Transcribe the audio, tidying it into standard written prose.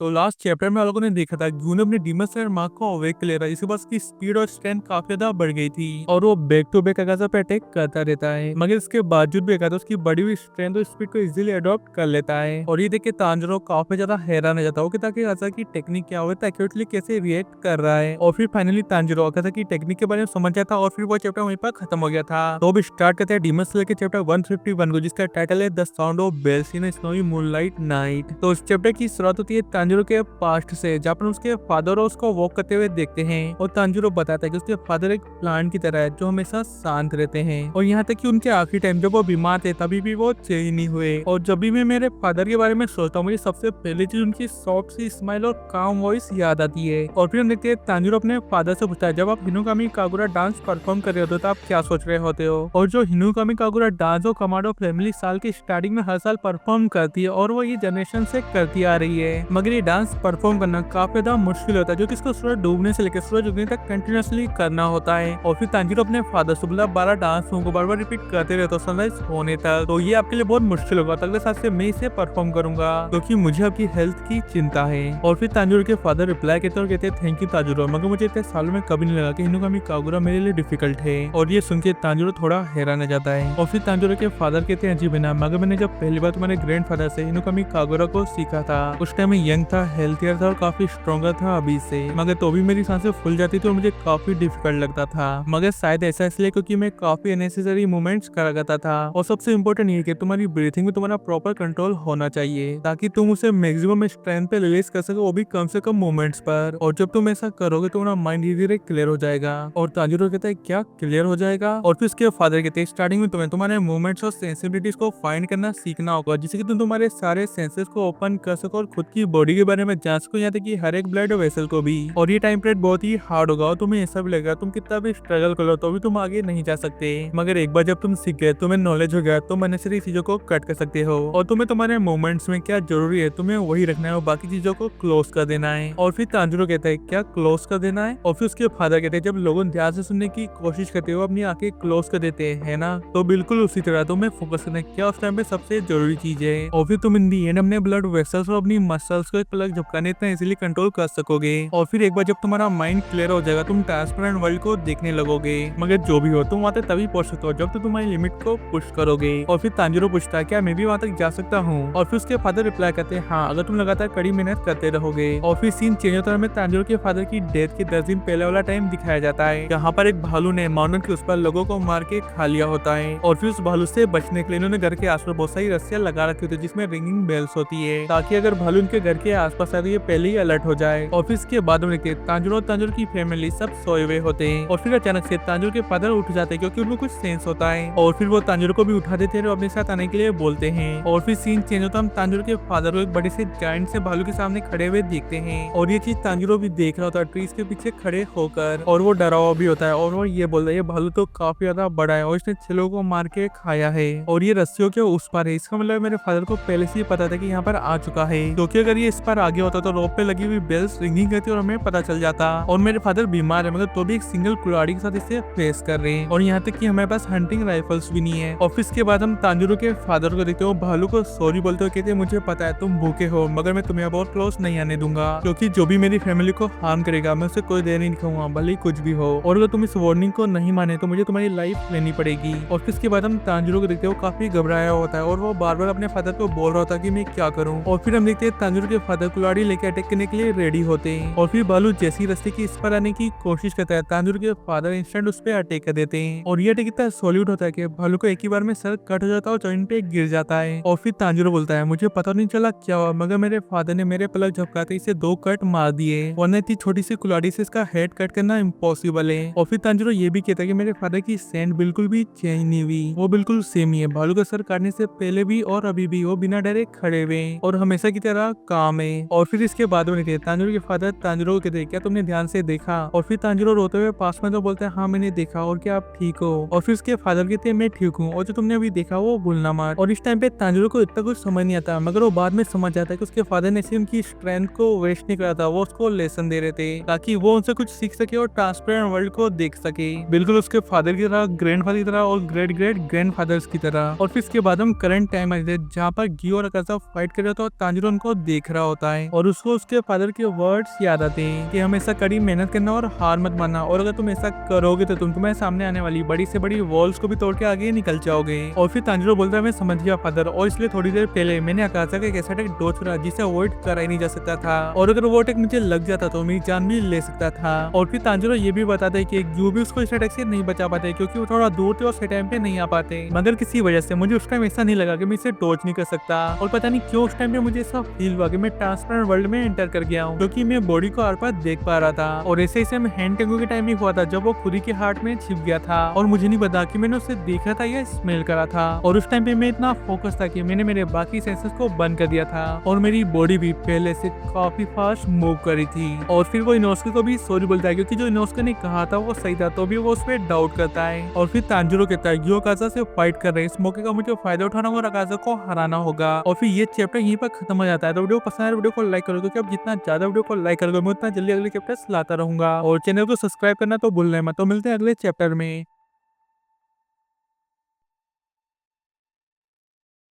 तो last chapter में हम लोगों ने देखा था ग्यू ने अपने डीमन स्लेयर मार्क को अवेक कर लिया था। इसके बाद उसकी स्पीड और स्ट्रेंथ काफी ज्यादा बढ़ गई थी और वो बैक टू बैक अगाजा पे अटैक करता रहता है, मगर इसके बावजूद भी अगाजा उसकी बढ़ी हुई स्ट्रेंथ और स्पीड को इजीली अडॉप्ट कर लेता है। और ये देख के तांजरो काफी ज्यादा हैरान हो जाता है कि ताकि अगाजा की टेक्निक क्या हो, एक्यूरेटली कैसे रिएक्ट कर रहा है। और फिर फाइनली तांजरो अगाजा की टेक्निक के बारे में समझ जाता और फिर वो चैप्टर वहीं पर खत्म हो गया था। तो अब स्टार्ट करते हैं डीमन स्लेयर के चैप्टर 151 को, जिसका टाइटल है the sound of bells in snowy moonlight night. तो इस चैप्टर की शुरुआत होती है तांजरो के पास्ट से, जहाँ पर उसके फादर और उसको वॉक करते हुए देखते हैं और तांजरो बताता है कि उसके फादर एक प्लांट की तरह है जो हमेशा शांत रहते हैं। और यहाँ तक कि उनके आखिरी टाइम जब वो बीमार थे तभी भी वो चेंज नहीं हुए। और जब भी मैं मेरे फादर के बारे में सोचता हूँ मुझे सबसे पहली चीज उनकी सॉफ्ट सी स्माइल और काम वॉइस याद आती है। और फिर हम देखते हैं तांजरो अपने फादर से पूछता है, जब आप हिनुकामी कागुरा डांस परफॉर्म कर रहे होते हो तो आप क्या सोच रहे होते हो। और जो हिनुकामी कागुरा डांस और कमांडो फैमिली साल की स्टार्टिंग में हर साल परफॉर्म करती है और वो ये जनरेशन से करती आ रही है, मगर ये डांस परफॉर्म करना काफी ज्यादा मुश्किल होता है, जो कि इसको सूरज डूबने से लेकर सूरज उगने तक कंटिन्यूअसली करना होता है। और फिर तांजीरो अपने फादर से बोला 12 डांस को बार बार रिपीट करते रहते सनराइज होने तक, तो ये आपके लिए बहुत मुश्किल होगा। अगले साल से मैं इसे परफॉर्म करूंगा क्योंकि मुझे आपकी हेल्थ की चिंता है। और फिर तांजीरो के फादर रिप्लाई कहते और कहते थैंक यू तांजीरो, मगर मुझे इतने सालों में कभी नहीं लगा कि हिनुकामी कागुरा मेरे लिए डिफिकल्ट है। और ये सुन के तांजीरो थोड़ा हैरान हो जाता है। और फिर तांजीरो के फादर कहते हैं जी बिना, मगर मैंने जब पहली बार तुम्हारे ग्रैंड फादर से हिनुकामी कागुरा को सीखा था उस टाइम में यंग था, हेल्थियर था और काफी स्ट्रॉन्गर था अभी से, मगर तो भी मेरी सांसें फूल जाती थी और मुझे काफी डिफिकल्ट लगता था। मगर शायद ऐसा इसलिए क्योंकि मैं काफी अननेसेसरी मूवमेंट्स करा करता था। और सबसे इम्पोर्टेंट ये कि तुम्हारी ब्रीथिंग में तुम्हारा प्रॉपर कंट्रोल होना चाहिए ताकि तुम उसे मैक्सिमम स्ट्रेंथ पे रिलीज कर सको, वो भी कम से कम मूवमेंट्स पर। और जब तुम ऐसा करोगे तो तुम्हारा माइंड धीरे धीरे क्लियर हो जाएगा। और तांजीरो कहता है क्या क्लियर हो जाएगा। और फिर उसके फादर कहते हैं स्टार्टिंग में तुम्हें तुम्हारे मूवमेंट्स और सेंसिबिलिटीज को फाइंड करना सीखना होगा, जिससे कि तुम तुम्हारे सारे सेंसेस को ओपन कर सको और खुद की बॉडी के बारे में जान सको, यहाँ तक कि हर एक ब्लड वेसल को भी। और ये टाइम पीरियड बहुत ही हार्ड होगा और तुम्हें ऐसा भी लगेगा तुम कितना भी स्ट्रगल करो तो भी तुम आगे नहीं जा सकते, मगर एक बार जब तुम सीख गए, तुम्हें नॉलेज हो गया, तुम अननेसेसरी चीजों को कट कर सकते हो और तुम्हें तुम्हारे मूवमेंट्स में क्या जरूरी है तुम्हें वही रखना है और बाकी चीजों को क्लोज कर देना है। और फिर तांजीरो कहता है क्या क्लोज कर देना है। और फिर उसके फादर कहते हैं जब लोग ध्यान से सुनने की कोशिश करते हो अपनी आंखें क्लोज कर देते हैं ना, तो बिल्कुल उसी तरह तुम्हें फोकस करना है क्या उस टाइम पे सबसे जरूरी चीज है। और फिर तुम इन दी एंड अपने ब्लड वेसल्स और अपनी मसल्स को एक पलक झपकाने इतना इजीली कंट्रोल कर सकोगे। और फिर एक बार जब तुम्हारा माइंड क्लियर हो जाएगा तुम ट्रांसपेरेंट वर्ल्ड को देखने लगोगे, मगर जो भी हो तुम वहाँ तक तभी पहुंच सकते हो जब तुम तुम्हारी लिमिट को पुश करोगे। और फिर तांजीरो पूछता है क्या मैं भी वहाँ तक जा सकता हूँ। और फिर उसके फादर रिप्लाई करते हैं हाँ, अगर तुम लगातार कड़ी मेहनत करते रहोगे। और फिर सीन चेंज होता है, तांजीरो के फादर की डेथ के 10 दिन पहले वाला टाइम दिखाया जाता है, जहाँ पर एक भालू ने माउंटेन के उस पर लोगों को मार के खा लिया होता है। और फिर उस भालू से बचने के लिए इन्होंने घर के आसपास बहुत सारी रस्सियां लगा रखी होती है जिसमें रिंगिंग बेल्स होती है, ताकि अगर भालू इनके घर के आसपास आ रही है पहले ही अलर्ट हो जाए। और फिर इसके बाद तांजीरो की फैमिली सब सोए हुए होते हैं। और फिर अचानक से तांजीरो के फादर उठ जाते हैं क्योंकि उनको कुछ सेंस होता है। और फिर वो तांजीरो को भी उठा देते हैं और अपने साथ आने के लिए बोलते हैं। और फिर सीन चेंज होता है, हम तांजीरो के फादर को एक बड़े से जायंट से भालू के सामने खड़े हुए देखते हैं। और ये चीज तांजीरो भी देख रहा होता है ट्रीज के पीछे खड़े होकर, और वो डरा हुआ भी होता है। और वो ये बोलता है ये भालू तो काफी ज्यादा बड़ा है और इसने 6 लोगों को मार के खाया है और ये रस्सियों के उस पार है। इसका मतलब मेरे फादर को पहले से ही पता था कि यहाँ पर आ चुका है, क्योंकि अगर ये इस पर आगे होता तो रोप पे लगी हुई बेल्स रिंगिंग करती और हमें पता चल जाता। और मेरे फादर बीमार है मगर तो भी एक सिंगल कुल्हाड़ी के साथ इसे फेस कर रहे हैं। और यहाँ तक कि हमारे पास हंटिंग राइफल्स भी नहीं है। ऑफिस के बाद हम तांजीरो के फादर को देखते हो, भालू को सॉरी बोलते हो, कहते हैं मुझे पता है तुम भूखे हो मगर मैं तुम्हें बहुत क्लोज नहीं आने दूंगा, क्योंकि जो भी मेरी फैमिली को हार्म करेगा मैं उसे कोई देर नहीं दिखाऊंगा भले ही कुछ भी हो। और अगर तुम इस वार्निंग को नहीं माने तो मुझे तुम्हारी लाइफ लेनी पड़ेगी। ऑफिस के बाद हम तांजीरो को देखते हो, काफी घबराया होता है और वो बार बार अपने फादर को बोल रहा होता है कि मैं क्या करूं। और फिर हम देखते हैं तांजीरो के फादर कुल्हाड़ी लेके अटैक करने के लिए रेडी होते हैं। और फिर भालू जैसी रास्ते की इस पर आने की कोशिश करता है, तांजीरो के फादर इंस्टेंट उस पर अटैक कर देते हैं। और ये अटैक इतना सॉल्यूट होता है कि भालू को एक ही बार में सर कट हो जाता है और जॉइंट पे गिर जाता है। और फिर तांजीरो बोलता है मुझे पता नहीं चला क्या हुआ, मगर मेरे फादर ने मेरे पलक झपकाते इसे 2 कट मार दिए, वरना इतनी छोटी सी कुल्हाड़ी से इसका हेड कट करना इम्पॉसिबल है। और फिर तांजीरो ये भी कहता है कि मेरे फादर की सेंट बिल्कुल भी चेंज नहीं हुई, वो बिल्कुल सेम ही है। भालू का सर काटने से पहले भी और अभी भी वो बिना डरे खड़े हुए और हमेशा की तरह काम है। और फिर इसके बाद में तांजीरो के फादर तांजीरो को कहते हैं क्या तुमने ध्यान से देखा। और फिर तांजीरो रोते हुए पास में तो बोलते हैं हाँ मैंने देखा, और क्या आप ठीक हो। और फिर उसके फादर कहते हैं मैं ठीक हूँ और जो तुमने अभी देखा वो भूलना मत। और इस टाइम पे तांजीरो को इतना कुछ समझ नहीं आता, मगर वो बाद में समझ जाता है कि उसके फादर ने सिर्फ उनकी स्ट्रेंथ को वेस्ट नहीं करा था, वो उसको लेसन दे रहे थे ताकि वो उनसे कुछ सीख सके और ट्रांसपेरेंट वर्ल्ड को देख सके, बिल्कुल उसके फादर की तरह, ग्रैंडफादर की तरह और ग्रेट ग्रेट ग्रैंडफादर्स की तरह। और फिर इसके बाद हम करंट टाइम आ जाते हैं जहाँ पर गियो और अकासा फाइट कर रहे थे और तांजीरो उनको देख रहा होता है और उसको उसके फादर के वर्ड्स याद आते हैं कि हमेशा कड़ी मेहनत करना और हार मत मानना, और अगर तुम ऐसा करोगे तो तुम तुम्हारे सामने आने वाली बड़ी से बड़ी वॉल्स को भी तोड़ के आगे निकल जाओगे। और फिर तांजिरो बोलता है मैं समझ गया फादर, और इसलिए थोड़ी देर पहले मैंने आकाशा का एक ऐसा अटैक डॉज करा जिसे अवॉइड करा ही नहीं जा सकता था, और अगर वो अटैक मुझे लग जाता तो मेरी जान भी ले सकता था। और फिर तांजिरो ये भी बताता है कि ग्यू भी उसको इस अटैक से नहीं बचा पाते क्योंकि वो थोड़ा दूर थे और सही टाइम पे नहीं आ पाते, मगर किसी वजह से मुझे उस टाइम ऐसा नहीं लगा कि मैं इसे डॉज नहीं कर सकता। और पता नहीं क्यों उस टाइम पे मुझे ऐसा फील हुआ कि मैं ट्रांसपेरेंट वर्ल्ड में एंटर कर गया हूँ, क्योंकि मैं बॉडी को आर पार देख पा रहा था। और ऐसे ऐसे में हैंड टेंगो के टाइम ही हुआ था जब वो खुरी के हार्ट में छिप गया था, और मुझे नहीं पता कि मैंने उसे देखा था या स्मेल करा था। और उस टाइम पे मैं इतना फोकस था कि मैंने मेरे बाकी सेंसेस को बंद कर दिया था, और मेरी बॉडी भी पहले से काफी फास्ट मूव कर रही थी। और फिर वो इनोस्के को भी सॉरी बोलता है क्योंकि जो इनोस्के ने कहा था वो सही था, तो भी वो उस पर डाउट करता है। और फिर तांजिरो कहता है ग्यू अकाजा से फाइट कर रहे हैं, इस मौके का मुझे फायदा उठाना और अकाजा को हराना होगा। और फिर ये चैप्टर यहीं पर खत्म हो जाता है। तो वीडियो पसंद आए वीडियो को लाइक करो, क्योंकि अब जितना ज्यादा वीडियो को लाइक करोगे मैं उतना जल्दी अगले चैप्टर्स लाता रहूंगा। और चैनल को सब्सक्राइब करना तो भूलना मत। तो मिलते हैं अगले चैप्टर में।